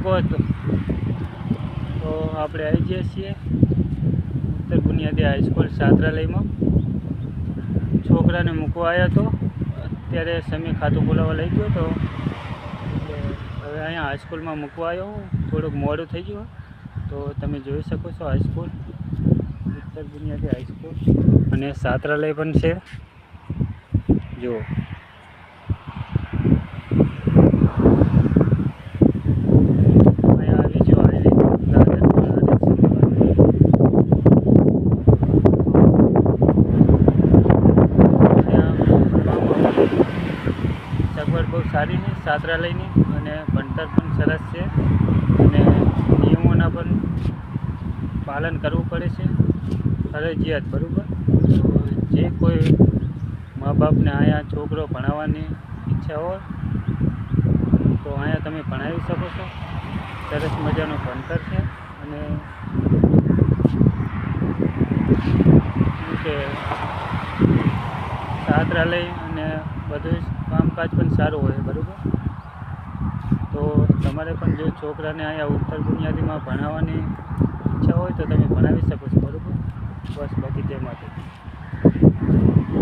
શકો છો તો આપણે આવી જઈએ છીએ ઉત્તર બુનિયાદી હાઈસ્કૂલ છાત્રાલયમાં. છોકરાને મૂકવા આવ્યા તો અત્યારે સમી ખાતું બોલાવવા લઈ ગયો તો હવે અહીંયા હાઈસ્કૂલમાં મૂકવા આવ્યો હું. થોડુંક મોડું થઈ ગયું તો તમે જોઈ શકો છો હાઈસ્કૂલ ઉત્તર બુનિયાદી હાઈસ્કૂલ અને છાત્રાલય પણ છે. જુઓ સગવડ બહુ સારી છે છાત્રાલયની અને ભણતર પણ સરસ છે અને નિયમોના પણ પાલન કરવું પડે છે ફરજિયાત. બરાબર, જે કોઈ મા બાપને અહીંયા છોકરો ભણાવવાની ઈચ્છા હોય તો અહીંયા તમે ભણાવી શકો છો. સરસ મજાનું ભણતર છે અને શું કે છાત્રાલય અને બધું કામકાજ પણ સારું હોય. બરાબર, તો તમારે પણ જો છોકરાને અહીંયા ઉત્તર બુનિયાદીમાં ભણાવવાની ઈચ્છા હોય તો તમે ભણાવી શકો છો. બરાબર, બસ બાકી જય માતાજી.